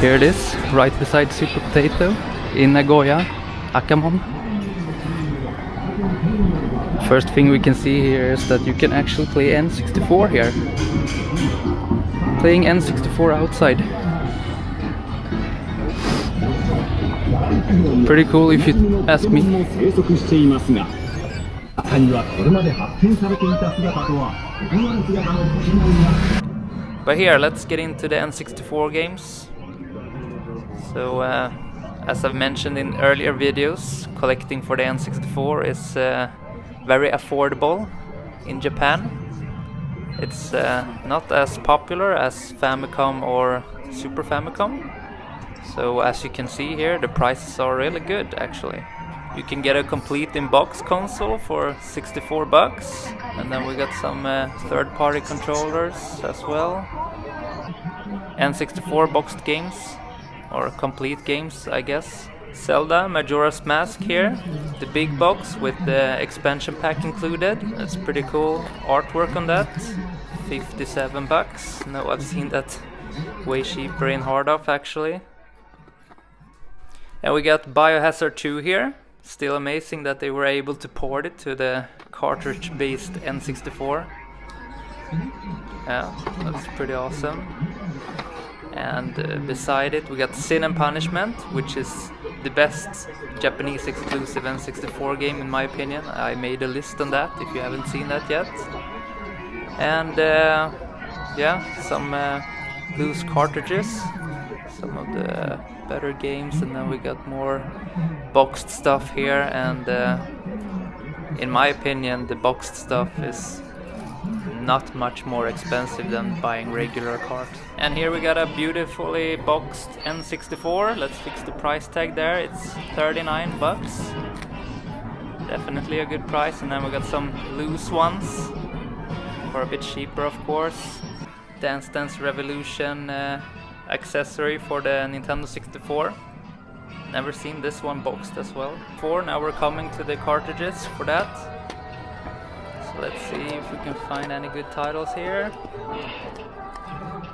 Here it is, right beside Super Potato in Nagoya, Akamon. First thing we can see here is that you can actually play N64 here. Playing N64 outside. Pretty cool if you ask me. But here, let's get into the N64 games. So, as I've mentioned in earlier videos, collecting for the N64 is very affordable in Japan. It's not as popular as Famicom or Super Famicom. So as you can see here, the prices are really good actually. You can get a complete in-box console for 64 bucks, and then we got some third-party controllers as well. N64 boxed games, or complete games I guess. Zelda Majora's Mask here, the big box with the expansion pack included. That's pretty cool artwork on that. 57 bucks. No, I've seen that way cheaper in hard off actually. And we got Biohazard 2 here. Still amazing that they were able to port it to the cartridge-based N64. Yeah, that's pretty awesome. And beside it we got Sin and Punishment, which is the best Japanese exclusive N64 game in my opinion. I made a list on that if you haven't seen that yet. And yeah, some loose cartridges, some of the better games, and then we got more boxed stuff here, and in my opinion the boxed stuff is not much more expensive than buying regular cards. And here we got a beautifully boxed N64. Let's fix the price tag there. It's 39 bucks. Definitely a good price. And then we got some loose ones for a bit cheaper, of course. Dance Dance Revolution accessory for the Nintendo 64. Never seen this one boxed as well. Now we're coming to the cartridges for that. So let's see if we can find any good titles here.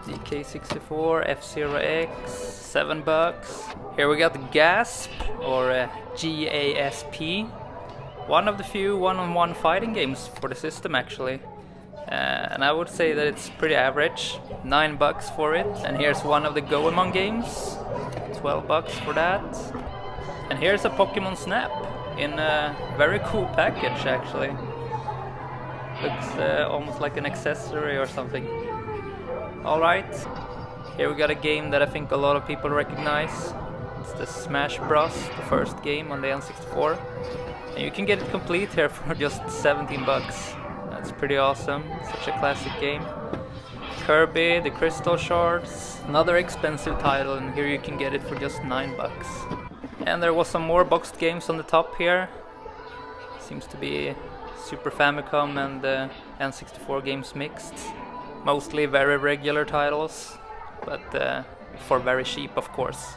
DK64, F-Zero X, 7 bucks. Here we got Gasp, or GASP. One of the few one-on-one fighting games for the system actually. And I would say that it's pretty average. 9 bucks for it. And here's one of the Goemon games. 12 bucks for that. And here's a Pokemon Snap in a very cool package actually. Looks almost like an accessory or something. Alright. Here we got a game that I think a lot of people recognize. It's the Smash Bros, the first game on the N64. And you can get it complete here for just 17 bucks. That's pretty awesome. Such a classic game. Kirby, the Crystal Shards. Another expensive title, and here you can get it for just 9 bucks. And there was some more boxed games on the top here. Seems to be Super Famicom and N64 games mixed. Mostly very regular titles, but for very cheap of course.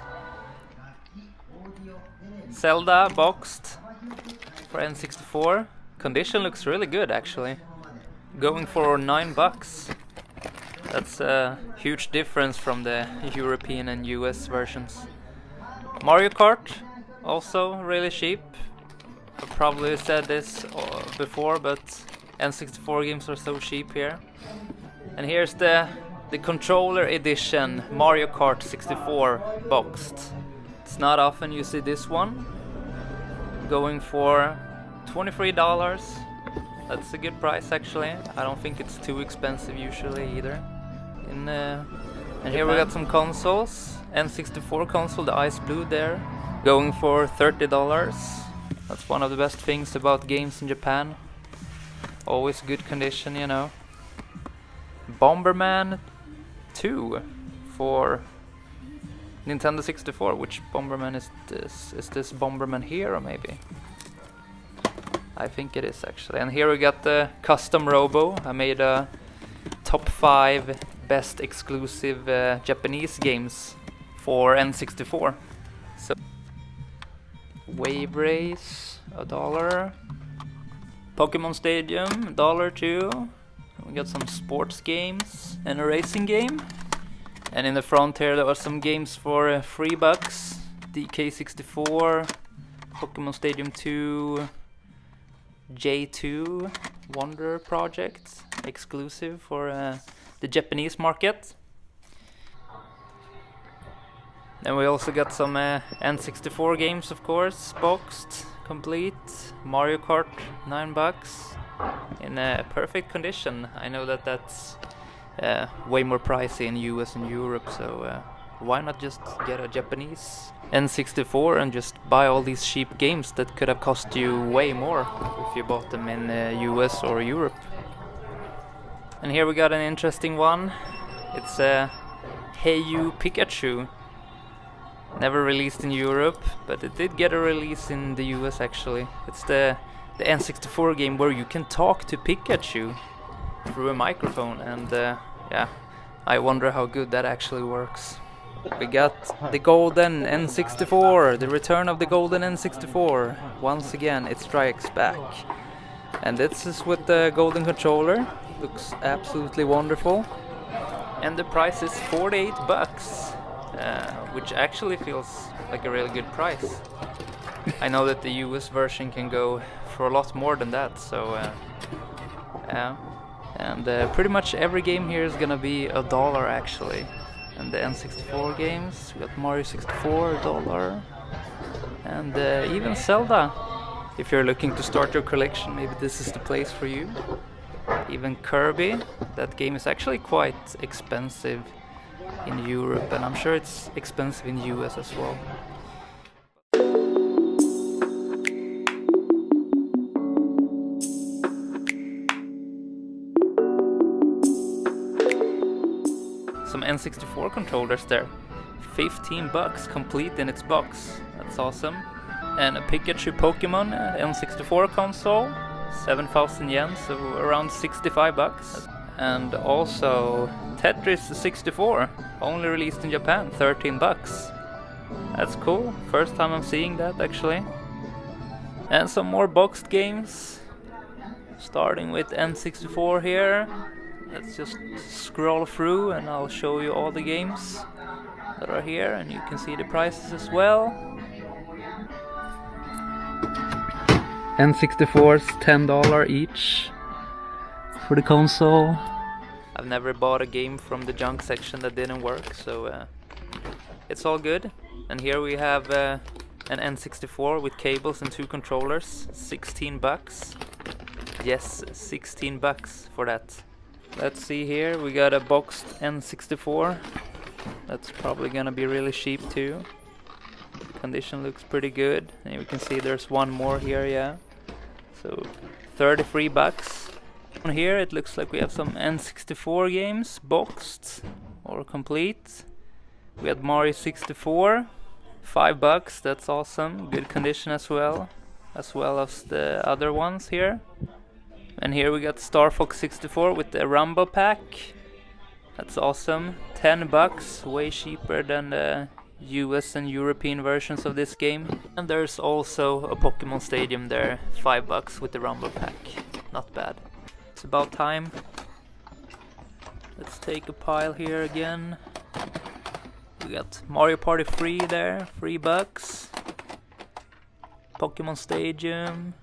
Zelda boxed for N64. Condition looks really good actually. Going for 9 bucks. That's a huge difference from the European and US versions. Mario Kart, also really cheap. I've probably said this before, but N64 games are so cheap here. And here's the controller edition Mario Kart 64 boxed. It's not often you see this one. Going for $23. That's a good price actually. I don't think it's too expensive usually either. And here we got some consoles. N64 console, the ice blue there, going for $30. That's one of the best things about games in Japan. Always good condition, you know. Bomberman 2 for Nintendo 64. Which Bomberman is this? Is this Bomberman Hero maybe? I think it is actually. And here we got the custom Robo. I made a top 5 best exclusive Japanese games for N64. So Wave Race, $1. Pokemon Stadium, $1 too. We got some sports games and a racing game. And in the front here there are some games for $3. DK64, Pokemon Stadium 2, J2, Wonder Project, exclusive for the Japanese market. Then we also got some N64 games, of course, boxed, complete. Mario Kart, $9 in perfect condition. I know that that's way more pricey in US and Europe, so why not just get a Japanese N64 and just buy all these cheap games that could have cost you way more if you bought them in US or Europe. And here we got an interesting one. It's Hey You Pikachu. Never released in Europe, but it did get a release in the US actually. It's the N64 game where you can talk to Pikachu through a microphone, and yeah, I wonder how good that actually works. We got the golden N64, the return of the golden N64. Once again, it strikes back. And this is with the golden controller. Looks absolutely wonderful. And the price is $48. Which actually feels like a really good price. I know that the US version can go for a lot more than that, so yeah. And pretty much every game here is gonna be $1 actually. And the N64 games, we got Mario 64, $1. And even Zelda. If you're looking to start your collection, maybe this is the place for you. Even Kirby, that game is actually quite expensive in Europe, and I'm sure it's expensive in US as well. Some N64 controllers there. $15 complete in its box. That's awesome. And a Pikachu Pokemon N64 console. 7,000 yen, so around $65. And also Tetris 64, only released in Japan, $13. That's cool, first time I'm seeing that actually. And some more boxed games, starting with N64 here. Let's just scroll through and I'll show you all the games that are here, and you can see the prices as well. N64's $10 each for the console. I've never bought a game from the junk section that didn't work, so it's all good. And here we have an N64 with cables and 2 controllers, $16. Yes, $16 for that. Let's see here, we got a boxed N64. That's probably gonna be really cheap too. Condition looks pretty good. And we can see there's one more here, yeah. So $33. On here it looks like we have some N64 games, boxed or complete. We had Mario 64, $5, that's awesome, good condition as well as the other ones here. And here we got Star Fox 64 with the Rumble pack. That's awesome, $10, way cheaper than the US and European versions of this game. And there's also a Pokemon Stadium there, $5 with the Rumble pack, not bad. It's about time. Let's take a pile here again. We got Mario Party 3 there, $3. Pokemon Stadium,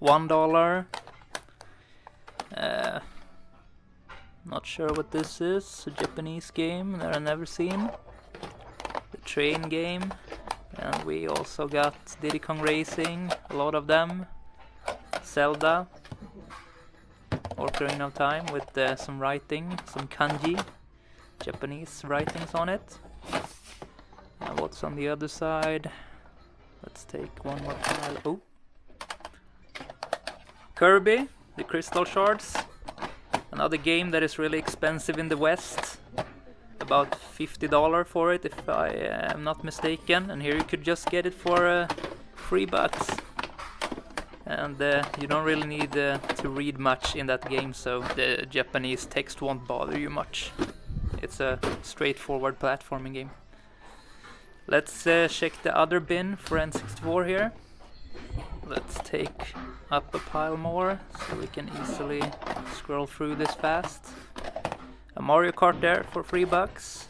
$1. Not sure what this is, a Japanese game that I've never seen. The train game. And we also got Diddy Kong Racing, a lot of them. Zelda. Ocarina of Time with some writing, some kanji, Japanese writings on it. And what's on the other side? Let's take one more pile. Oh, Kirby, the Crystal Shards. Another game that is really expensive in the West. About $50 for it, if I am not mistaken. And here you could just get it for $3. And you don't really need to read much in that game, so the Japanese text won't bother you much. It's a straightforward platforming game. Let's check the other bin for N64 here. Let's take up a pile more so we can easily scroll through this fast. A Mario Kart there for $3.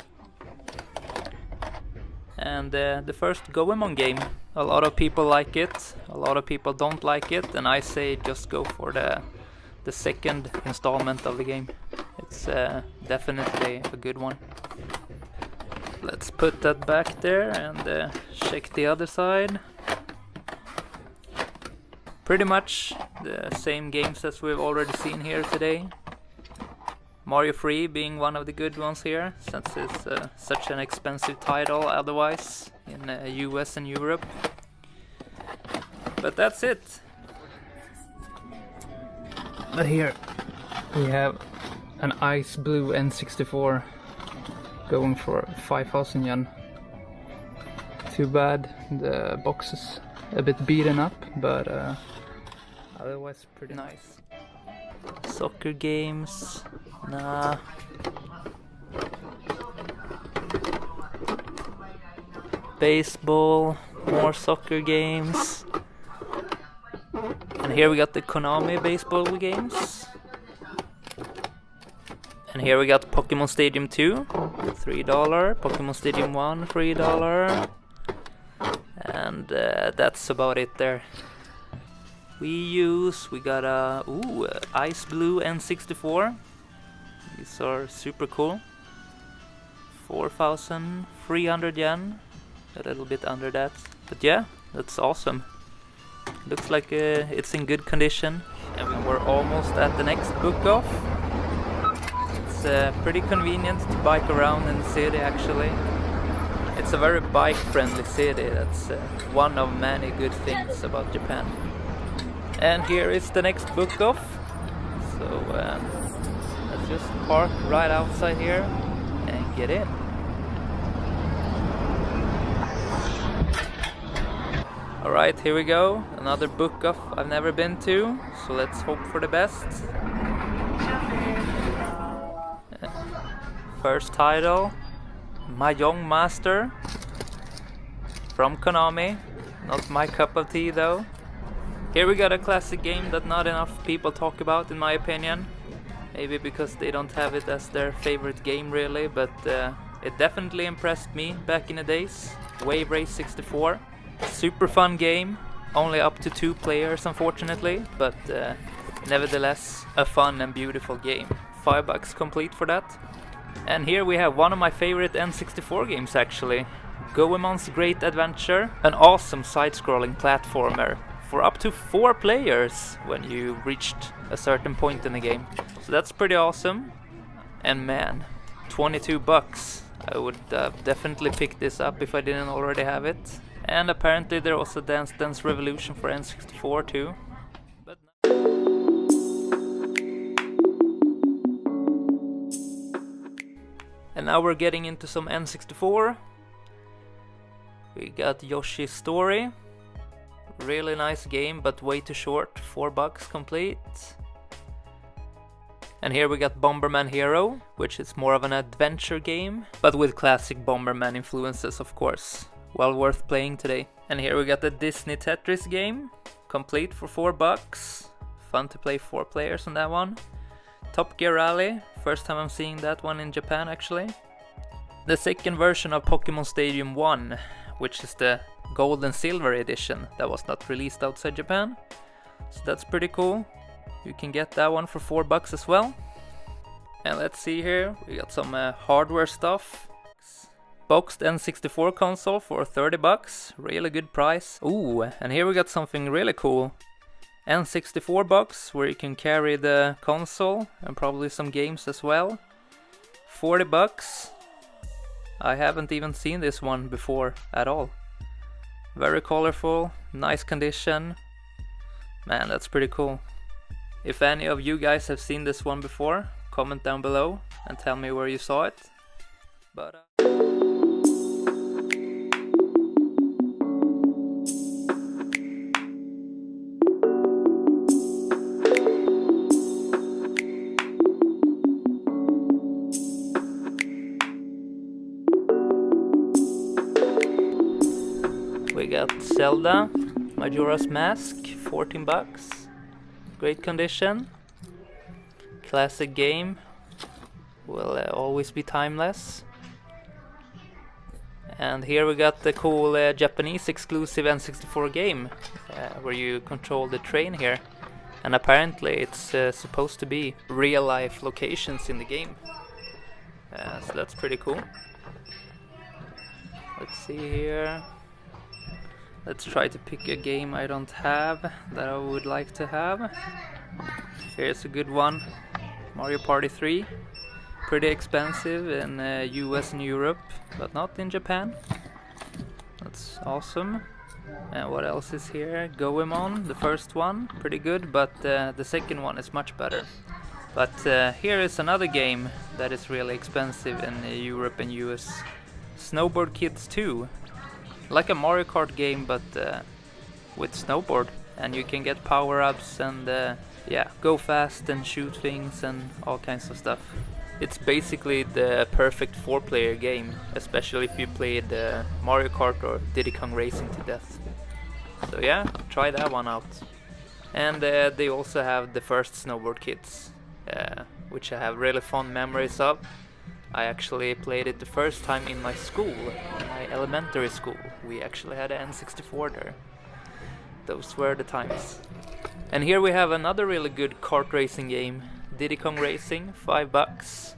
And the first Goemon game. A lot of people like it, a lot of people don't like it, and I say just go for the second installment of the game. It's definitely a good one. Let's put that back there and check the other side. Pretty much the same games as we've already seen here today. Mario 3 being one of the good ones here, since it's such an expensive title otherwise in US and Europe. But that's it. But here we have an ice blue N64 going for 5,000 yen. Too bad the box is a bit beaten up, but otherwise pretty nice. Soccer games, nah. Baseball, more soccer games. And here we got the Konami baseball games. And here we got Pokemon Stadium 2, $3, Pokemon Stadium 1, $3. And that's about it there. We got a Ice Blue N64. These are super cool. 4,300 yen. A little bit under that. But yeah, that's awesome. Looks like it's in good condition. And we're almost at the next book off. It's pretty convenient to bike around in the city actually. It's a very bike-friendly city. That's one of many good things about Japan. And here is the next book off. So let's just park right outside here and get in. Alright, here we go. Another book off I've never been to. So let's hope for the best. First title, My Young Master from Konami. Not my cup of tea though. Here we got a classic game that not enough people talk about in my opinion. Maybe because they don't have it as their favorite game really, but it definitely impressed me back in the days. Wave Race 64. Super fun game, only up to 2 players unfortunately, but nevertheless a fun and beautiful game. $5 complete for that. And here we have one of my favorite N64 games actually. Goemon's Great Adventure, an awesome side-scrolling platformer for up to 4 players when you reached a certain point in the game. So that's pretty awesome. And man, $22. I would definitely pick this up if I didn't already have it. And apparently there was a Dance Dance Revolution for N64 too. But and now we're getting into some N64. We got Yoshi's Story. Really nice game, but way too short. $4 complete. And here we got Bomberman Hero, which is more of an adventure game, but with classic Bomberman influences of course. Well worth playing today. And here we got the Disney Tetris game, complete for $4. Fun to play 4 players on that one. Top Gear Rally, first time I'm seeing that one in Japan actually. The second version of Pokemon Stadium 1, which is the Gold and Silver edition that was not released outside Japan. So that's pretty cool. You can get that one for $4 as well. And let's see here, we got some hardware stuff. Boxed N64 console for $30, really good price. Ooh, and here we got something really cool. N64 box where you can carry the console and probably some games as well. $40. I haven't even seen this one before at all. Very colorful, nice condition. Man, that's pretty cool. If any of you guys have seen this one before, comment down below and tell me where you saw it. But we got Zelda, Majora's Mask, $14. Great condition. Classic game. Will always be timeless. And here we got the cool Japanese exclusive N64 game where you control the train here. And apparently it's supposed to be real life locations in the game. So that's pretty cool. Let's see here. Let's try to pick a game I don't have that I would like to have. Here's a good one. Mario Party 3. Pretty expensive in US and Europe, but not in Japan. That's awesome. And what else is here? Goemon, the first one, pretty good, but the second one is much better. But here is another game that is really expensive in Europe and US. Snowboard Kids 2. Like a Mario Kart game, but with snowboard. And you can get power-ups and yeah, go fast and shoot things and all kinds of stuff. It's basically the perfect 4-player game, especially if you played Mario Kart or Diddy Kong Racing to death. So yeah, try that one out. And they also have the first Snowboard Kids, which I have really fond memories of. I actually played it the first time in my school, in my elementary school. We actually had an N64 there. Those were the times. And here we have another really good kart racing game, Diddy Kong Racing, $5.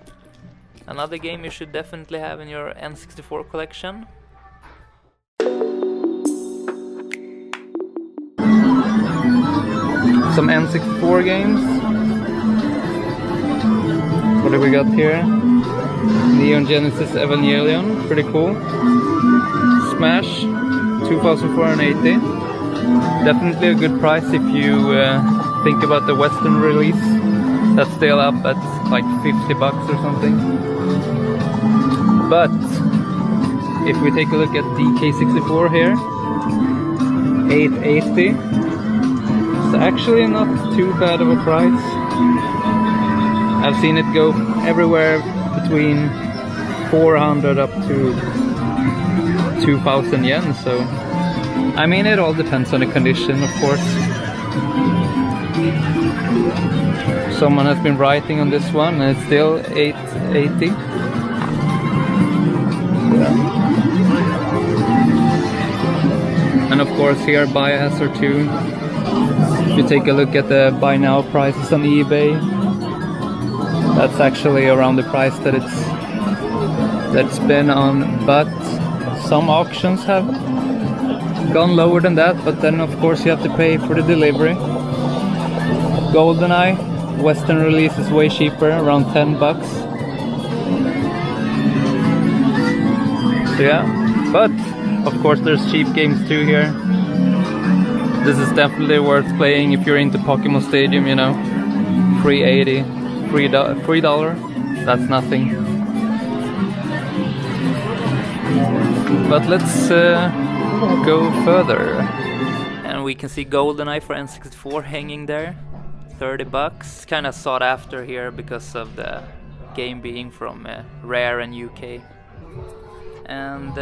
Another game you should definitely have in your N64 collection. Some N64 games. What do we got here? Neon Genesis Evangelion, pretty cool. Smash, 2,480. Definitely a good price if you think about the Western release. That's still up at like $50 or something. But if we take a look at DK64 here, 880. It's actually not too bad of a price. I've seen it go everywhere between 400 up to 2,000 yen, so I mean it all depends on the condition, of course. Someone has been writing on this one and it's still 880. Yeah. And of course here Biohazard 2. If you take a look at the buy now prices on eBay, that's actually around the price that it's been on, but some auctions have gone lower than that, but then of course you have to pay for the delivery. GoldenEye, Western release is way cheaper, around $10. So yeah, but of course there's cheap games too here. This is definitely worth playing if you're into Pokemon Stadium, you know. $3.80, $3, that's nothing. But let's go further. And we can see GoldenEye for N64 hanging there. $30. Kinda sought after here because of the game being from Rare and UK. And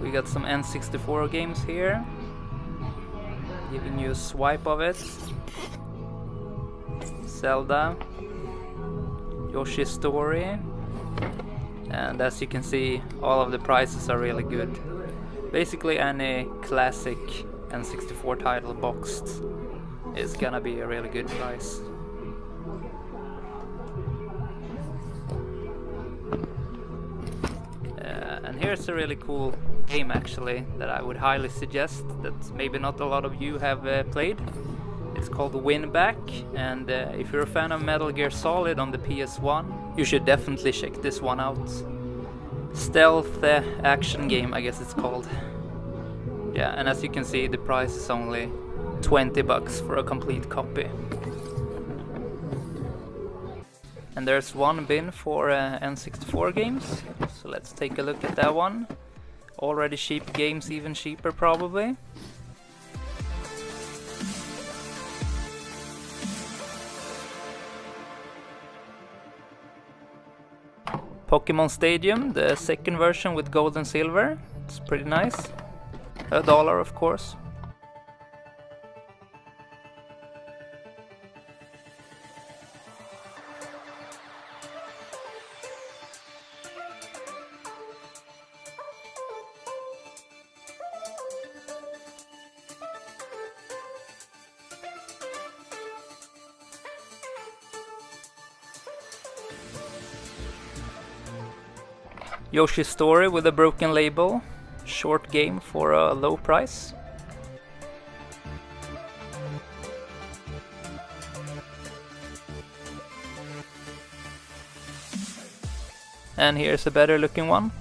we got some N64 games here. Giving you a swipe of it. Zelda. Yoshi's Story. And as you can see, all of the prices are really good. Basically any classic N64 title boxed is gonna be a really good price. And here's a really cool game actually that I would highly suggest that maybe not a lot of you have played. It's called Win Back, and if you're a fan of Metal Gear Solid on the PS1, you should definitely check this one out. Stealth action game, I guess it's called. Yeah, and as you can see, the price is only $20 for a complete copy. And there's one bin for N64 games, so let's take a look at that one. Already cheap games, even cheaper probably. Pokemon Stadium, the second version with gold and silver. It's pretty nice. $1 of course. Yoshi's Story with a broken label. Short game for a low price. And here's a better looking one.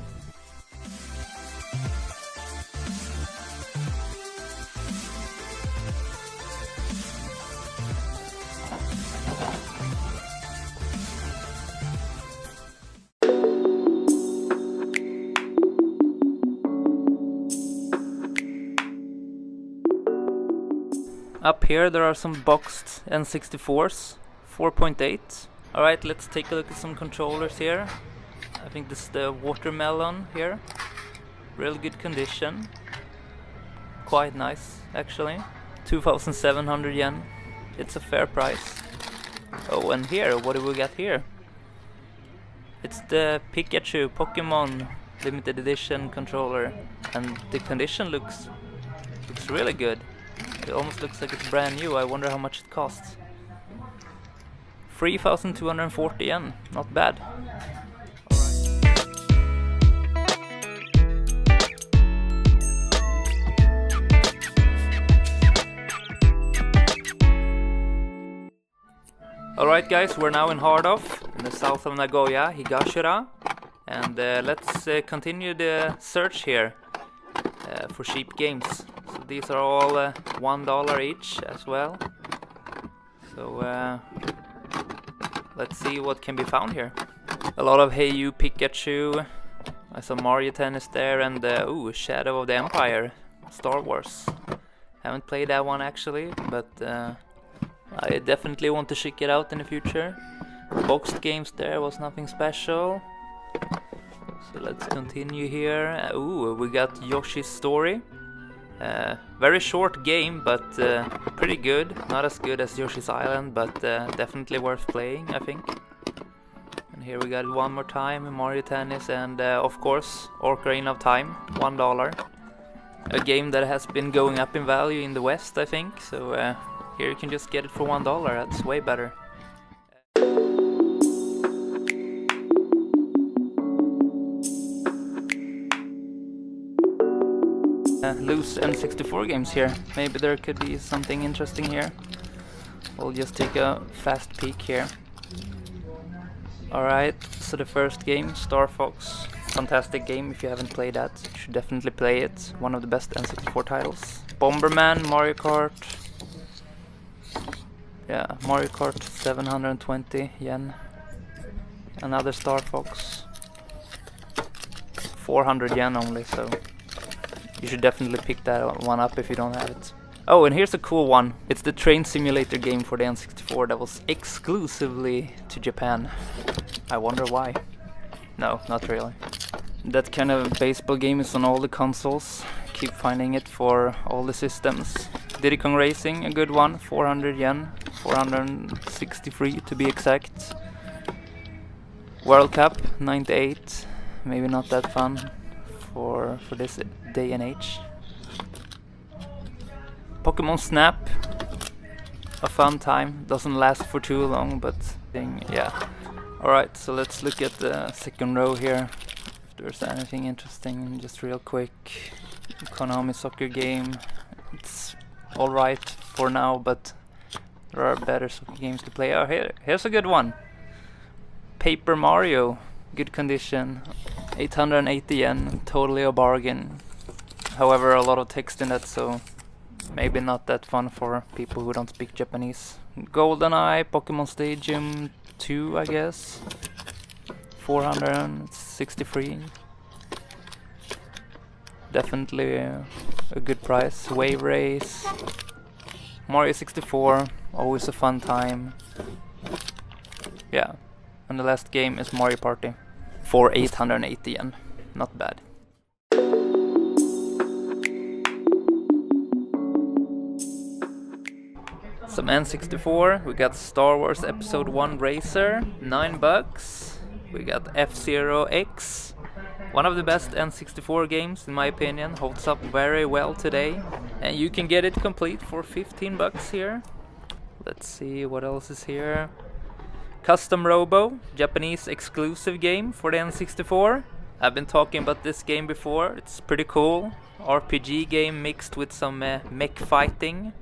Up here there are some boxed N64s, 4.8. Alright, let's take a look at some controllers here. I think this is the watermelon here. Real good condition. Quite nice, actually. 2,700 yen. It's a fair price. Oh, and here, what do we got here? It's the Pikachu Pokemon limited edition controller. And the condition looks really good. It almost looks like it's brand new. I wonder how much it costs. 3,240 yen. Not bad. Alright guys, we're now in Hard Off, in the south of Nagoya, Higashira. And let's continue the search here for cheap games. So these are all $1 each as well. So let's see what can be found here. A lot of Hey You Pikachu. I saw Mario Tennis there, and ooh, Shadow of the Empire, Star Wars. Haven't played that one actually, but I definitely want to check it out in the future. Boxed games there was nothing special. So let's continue here. Ooh, we got Yoshi's Story. Very short game, but pretty good. Not as good as Yoshi's Island, but definitely worth playing, I think. And here we got it one more time, Mario Tennis, and of course Ocarina of Time, $1. A game that has been going up in value in the West, I think. So here you can just get it for $1. That's way better. Loose N64 games here. Maybe there could be something interesting here. We'll just take a fast peek here. Alright, so the first game, Star Fox. Fantastic game. If you haven't played that, you should definitely play it. One of the best N64 titles. Bomberman, Mario Kart. Yeah, Mario Kart, 720 yen. Another Star Fox. 400 yen only, so you should definitely pick that one up if you don't have it. Oh, and here's a cool one. It's the train simulator game for the N64 that was exclusively to Japan. I wonder why. No, not really. That kind of baseball game is on all the consoles. Keep finding it for all the systems. Diddy Kong Racing, a good one, 400 yen. 463 to be exact. World Cup, 98. Maybe not that fun for this day and age. Pokemon Snap, a fun time. Doesn't last for too long, but yeah. Alright, so let's look at the second row here. If there's anything interesting, just real quick. Konami soccer game. It's alright for now, but there are better soccer games to play. Oh, here's a good one. Paper Mario, good condition. 880 yen, totally a bargain. However, a lot of text in that, so maybe not that fun for people who don't speak Japanese. GoldenEye, Pokemon Stadium 2, I guess. 463. Definitely a good price. Wave Race. Mario 64, always a fun time. Yeah, and the last game is Mario Party for 880 yen. Not bad. Some N64, we got Star Wars Episode 1 Racer, $9. We got F-Zero X, one of the best N64 games in my opinion, holds up very well today. And you can get it complete for $15 here. Let's see what else is here. Custom Robo, Japanese exclusive game for the N64. I've been talking about this game before. It's pretty cool. RPG game mixed with some mech fighting.